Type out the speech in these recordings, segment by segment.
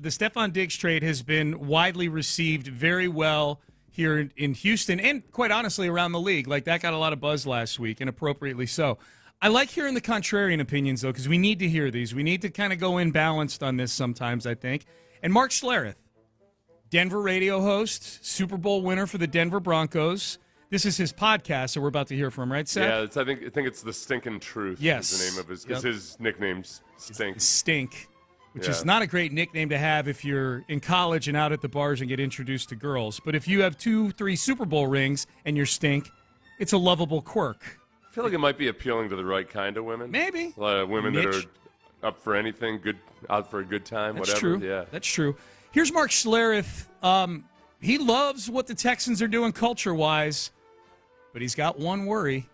the Stefon Diggs trade has been widely received very well here in Houston and, quite honestly, around the league. Like, that got a lot of buzz last week, and appropriately so. I like hearing the contrarian opinions, though, because we need to hear these. We need to kind of go in balanced on this sometimes, I think. And Mark Schlereth, Denver radio host, Super Bowl winner for the Denver Broncos. This is his podcast, so we're about to hear from him, right, Seth? Yeah, I think it's The Stinkin' Truth. Yes. Is the name of his, because his nickname's Stink. Stink, which is not a great nickname to have if you're in college and out at the bars and get introduced to girls. But if you have 2-3 Super Bowl rings and you're Stink, it's a lovable quirk. I feel like it might be appealing to the right kind of women. Maybe. A lot of women that are up for anything, good, out for a good time, That's whatever. True. Yeah, that's true. Here's Mark Schlereth. He loves what the Texans are doing culture-wise, but he's got one worry.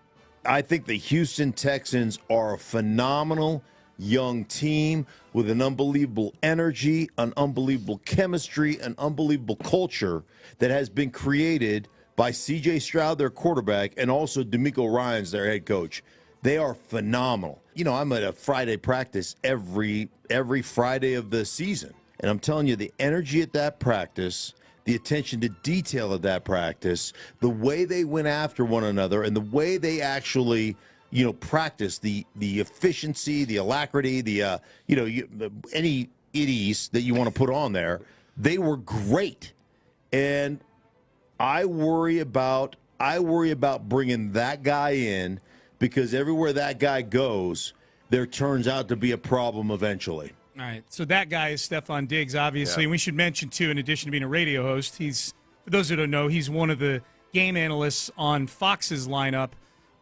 I think the Houston Texans are a phenomenal young team with an unbelievable energy, an unbelievable chemistry, an unbelievable culture that has been created by C.J. Stroud, their quarterback, and also D'Amico Ryans, their head coach. They are phenomenal. You know, I'm at a Friday practice every Friday of the season, and I'm telling you, the energy at that practice, the attention to detail of that practice, the way they went after one another, and the way they actually, you know, practice the efficiency, the alacrity, any idiots that you want to put on there, they were great. And I worry about bringing that guy in, because everywhere that guy goes, there turns out to be a problem eventually. All right, so that guy is Stefon Diggs, obviously. Yeah. And we should mention, too, in addition to being a radio host, for those who don't know, he's one of the game analysts on Fox's lineup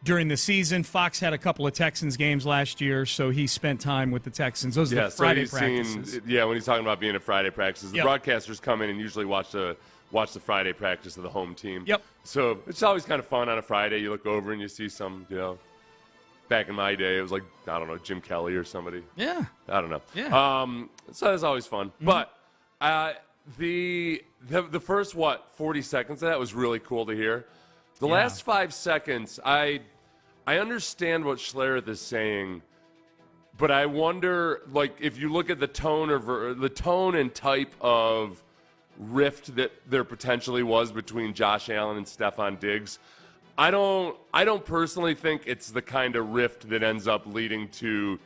during the season. Fox had a couple of Texans games last year, so he spent time with the Texans. Those are the Friday practices. When he's talking about being at Friday practices, the broadcasters come in and usually watch the Friday practice of the home team. Yep. So it's always kind of fun on a Friday. You look over and you see some, back in my day, it was like, I don't know, Jim Kelly or somebody. Yeah. I don't know. Yeah. So that's always fun. Mm-hmm. But the first, 40 seconds of that was really cool to hear. The last 5 seconds, I understand what Schlereth is saying, but I wonder, like, if you look at the tone and type of rift that there potentially was between Josh Allen and Stefon Diggs, I don't personally think it's the kind of rift that ends up leading to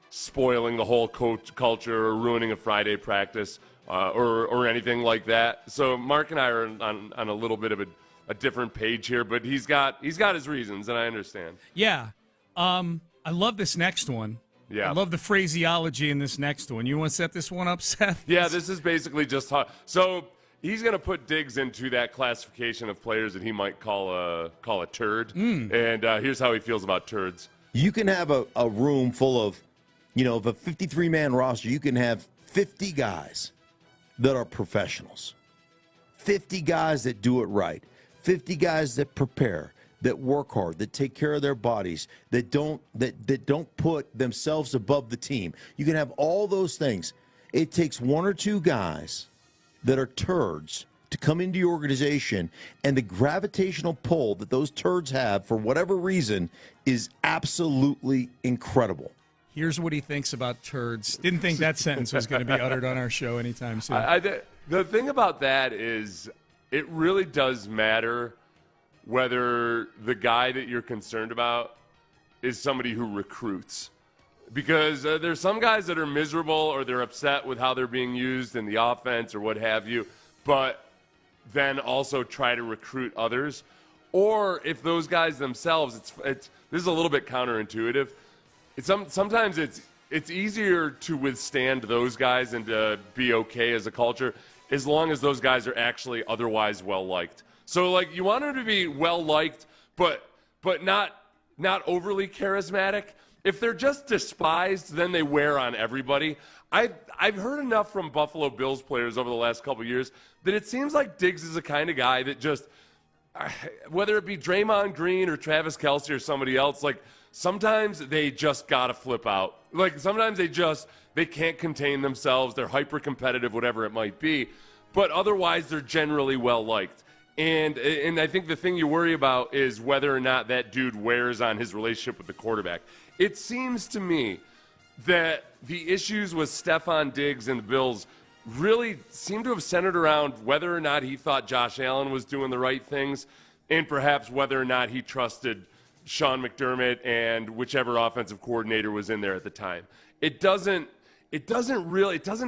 spoiling the whole culture or ruining a Friday practice or anything like that. So Mark and I are on a little bit of a different page here, but he's got his reasons, and I understand. Yeah. I love this next one. Yeah. I love the phraseology in this next one. You want to set this one up, Seth? Yeah, this is basically just how. So he's going to put Diggs into that classification of players that he might call a turd. And here's how he feels about turds. You can have a room full of, of a 53-man roster. You can have 50 guys that are professionals, 50 guys that do it right, 50 guys that prepare, that work hard, that take care of their bodies, that don't put themselves above the team. You can have all those things. It takes one or two guys that are turds to come into your organization, and the gravitational pull that those turds have for whatever reason is absolutely incredible. Here's what he thinks about turds. Didn't think that sentence was going to be uttered on our show anytime soon. The thing about that is it really does matter whether the guy that you're concerned about is somebody who recruits. Because there's some guys that are miserable or they're upset with how they're being used in the offense or what have you, but then also try to recruit others. Or if those guys themselves, this is a little bit counterintuitive. Sometimes it's easier to withstand those guys and to be okay as a culture as long as those guys are actually otherwise well-liked. So, like, you want them to be well-liked, but not overly charismatic. If they're just despised, then they wear on everybody. I've heard enough from Buffalo Bills players over the last couple of years that it seems like Diggs is the kind of guy that just, whether it be Draymond Green or Travis Kelce or somebody else, like, sometimes they just got to flip out. Like, sometimes they can't contain themselves. They're hyper-competitive, whatever it might be. But otherwise, they're generally well-liked. And I think the thing you worry about is whether or not that dude wears on his relationship with the quarterback. It seems to me that the issues with Stefon Diggs and the Bills really seemed to have centered around whether or not he thought Josh Allen was doing the right things and perhaps whether or not he trusted Sean McDermott and whichever offensive coordinator was in there at the time. It doesn't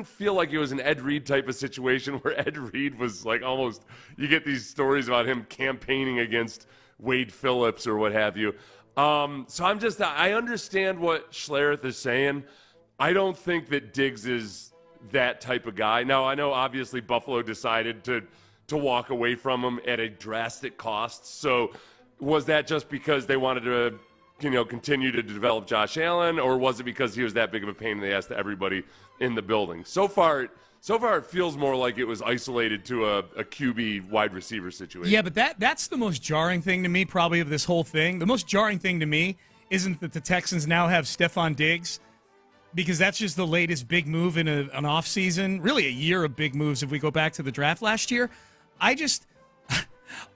feel like it was an Ed Reed type of situation where Ed Reed was like almost, you get these stories about him campaigning against Wade Phillips or what have you. So I understand what Schlereth is saying. I don't think that Diggs is that type of guy. Now, I know obviously Buffalo decided to walk away from him at a drastic cost. So was that just because they wanted to, continue to develop Josh Allen, or was it because he was that big of a pain in the ass to everybody in the building? So far it feels more like it was isolated to a QB wide receiver situation. Yeah, but that's the most jarring thing to me probably of this whole thing. The most jarring thing to me isn't that the Texans now have Stefon Diggs, because that's just the latest big move in an offseason, really a year of big moves if we go back to the draft last year.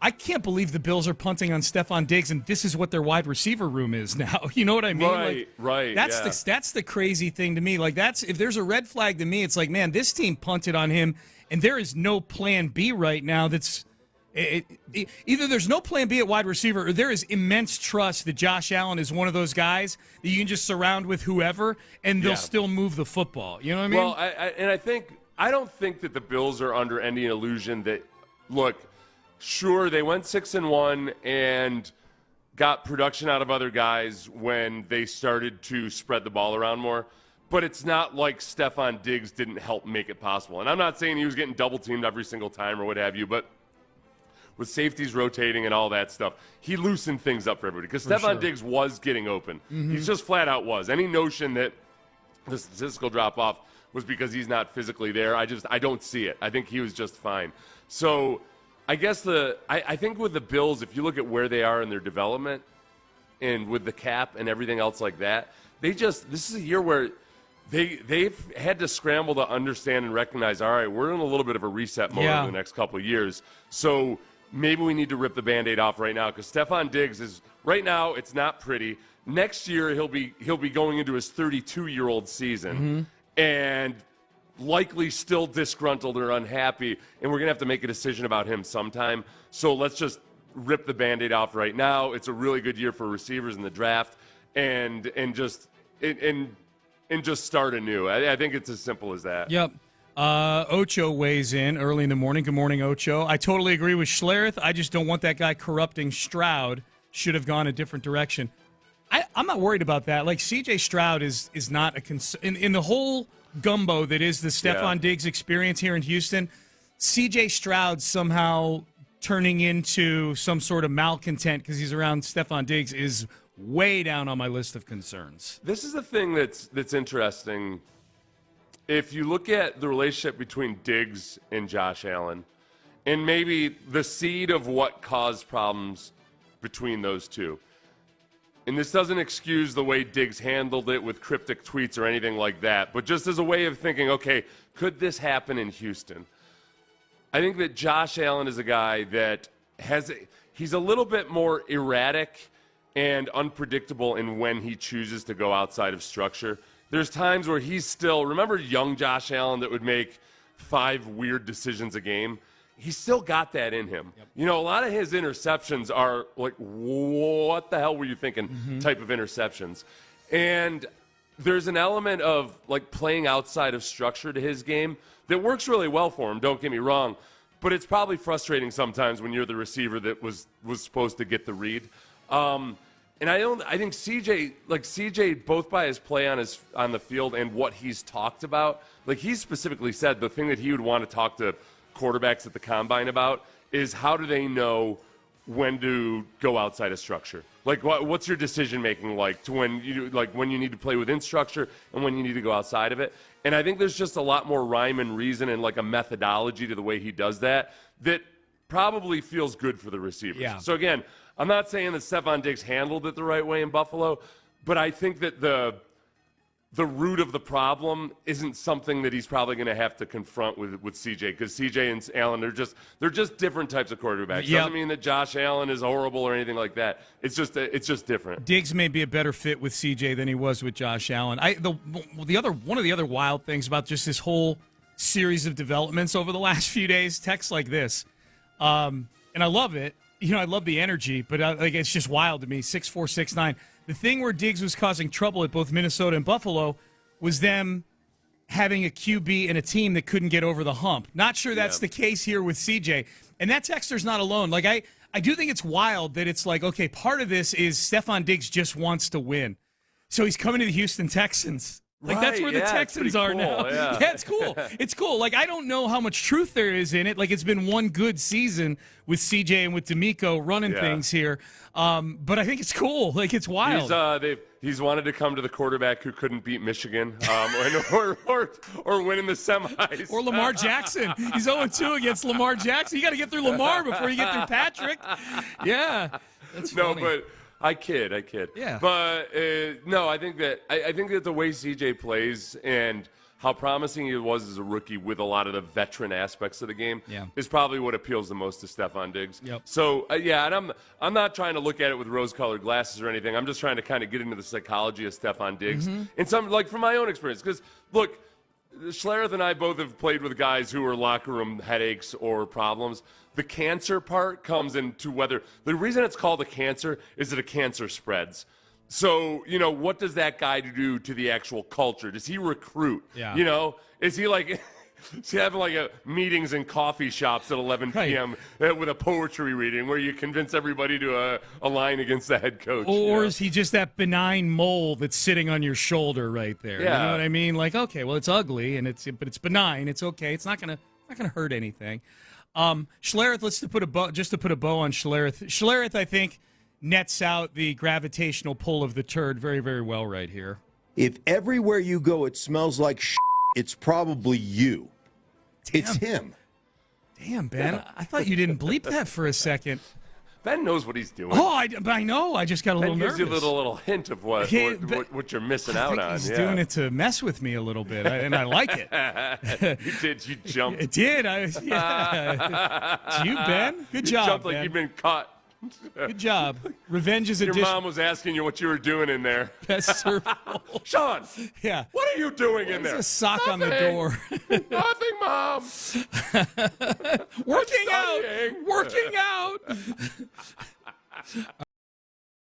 I can't believe the Bills are punting on Stefon Diggs, and this is what their wide receiver room is now. You know what I mean? Right. That's the crazy thing to me. Like, if there's a red flag to me, it's like, man, this team punted on him, and there is no plan B right now. Either there's no plan B at wide receiver, or there is immense trust that Josh Allen is one of those guys that you can just surround with whoever, and they'll still move the football. You know what I mean? Well, I don't think that the Bills are under any illusion that, look, sure, they went 6-1 and got production out of other guys when they started to spread the ball around more. But it's not like Stefon Diggs didn't help make it possible. And I'm not saying he was getting double-teamed every single time or what have you, but with safeties rotating and all that stuff, he loosened things up for everybody. Because Stefon Diggs was getting open. Mm-hmm. He just flat out was. Any notion that the statistical drop-off was because he's not physically there, I don't see it. I think he was just fine. So I guess I think with the Bills, if you look at where they are in their development and with the cap and everything else like that, this is a year where they've had to scramble to understand and recognize, all right, we're in a little bit of a reset mode over the next couple of years. So maybe we need to rip the Band-Aid off right now, because Stefon Diggs is right now, it's not pretty. Next year he'll be going into his 32-year-old season and likely still disgruntled or unhappy, and we're going to have to make a decision about him sometime. So let's just rip the Band-Aid off right now. It's a really good year for receivers in the draft, and just start anew. I think it's as simple as that. Yep. Ocho weighs in early in the morning. Good morning, Ocho. I totally agree with Schlereth. I just don't want that guy corrupting Stroud. Should have gone a different direction. I'm not worried about that. Like, C.J. Stroud is not a concern. In the whole gumbo that is the Stefon Diggs experience here in Houston, C.J. Stroud somehow turning into some sort of malcontent because he's around Stefon Diggs is way down on my list of concerns. This is the thing that's interesting. If you look at the relationship between Diggs and Josh Allen, and maybe the seed of what caused problems between those two, and this doesn't excuse the way Diggs handled it with cryptic tweets or anything like that, but just as a way of thinking, okay, could this happen in Houston? I think that Josh Allen is a guy that he's a little bit more erratic and unpredictable in when he chooses to go outside of structure. There's times where he's still, remember young Josh Allen that would make 5 weird decisions a game? He's still got that in him. Yep. You know, a lot of his interceptions are like, what the hell were you thinking type of interceptions. And there's an element of like playing outside of structure to his game that works really well for him, don't get me wrong. But it's probably frustrating sometimes when you're the receiver that was supposed to get the read. And I think CJ, both by his play on the field and what he's talked about, like he specifically said the thing that he would want to talk to quarterbacks at the combine about is how do they know when to go outside of structure? Like what's your decision making like to when you need to play within structure and when you need to go outside of it? And I think there's just a lot more rhyme and reason and like a methodology to the way he does that probably feels good for the receivers. Yeah. So again, I'm not saying that Stefon Diggs handled it the right way in Buffalo, but I think that the root of the problem isn't something that he's probably going to have to confront with CJ, because CJ and Allen, they're just different types of quarterbacks. Yep. Doesn't mean that Josh Allen is horrible or anything like that. It's just different. Diggs may be a better fit with CJ than he was with Josh Allen. One of the other wild things about just this whole series of developments over the last few days. Texts like this, and I love it. I love the energy, but it's just wild to me. 6'4", 6'9". The thing where Diggs was causing trouble at both Minnesota and Buffalo was them having a QB and a team that couldn't get over the hump. Not sure that's the case here with CJ. And that texter's not alone. Like, I do think it's wild that it's like, okay, part of this is Stefon Diggs just wants to win. So he's coming to the Houston Texans. Like, that's where the Texans are now. Yeah. It's cool. It's cool. Like, I don't know how much truth there is in it. Like, it's been one good season with CJ and with D'Amico running things here. But I think it's cool. Like, it's wild. He's wanted to come to the quarterback who couldn't beat Michigan or win in the semis. Or Lamar Jackson. He's 0-2 against Lamar Jackson. You got to get through Lamar before you get through Patrick. Yeah. That's funny. No, but I kid. Yeah. But no, I think that the way CJ plays and how promising he was as a rookie with a lot of the veteran aspects of the game is probably what appeals the most to Stefon Diggs. Yep. So, and I'm not trying to look at it with rose-colored glasses or anything. I'm just trying to kind of get into the psychology of Stefon Diggs and some, like, from my own experience. Because, look, Schlereth and I both have played with guys who are locker room headaches or problems. The cancer part comes into whether – the reason it's called a cancer is that a cancer spreads. So, what does that guy do to the actual culture? Does he recruit? Yeah. Is he like – is he having like meetings in coffee shops at 11 p.m. With a poetry reading where you convince everybody to align against the head coach? Or is he just that benign mole that's sitting on your shoulder right there? Yeah. You know what I mean? Like, okay, well, it's ugly, but it's benign. It's okay. It's not gonna hurt anything. Schlereth, to put a bow on Schlereth. Schlereth, I think, nets out the gravitational pull of the turd very, very well right here. If everywhere you go it smells like it's probably you. Damn. It's him. Damn, Ben. I thought you didn't bleep that for a second. Ben knows what he's doing. Oh, I know. I just got a little nervous. Ben gives you a little hint of what you're missing out on. He's doing it to mess with me a little bit, and I like it. You did. You jumped. It did. It's you, Ben. Good job, You jumped like Ben. you've been caught. Good job. Revenge is a Your dish. mom was asking you what you were doing in there. Best served. Sean, Yeah. what are you doing in there? There's a sock on the door. Nothing, Mom. Working out.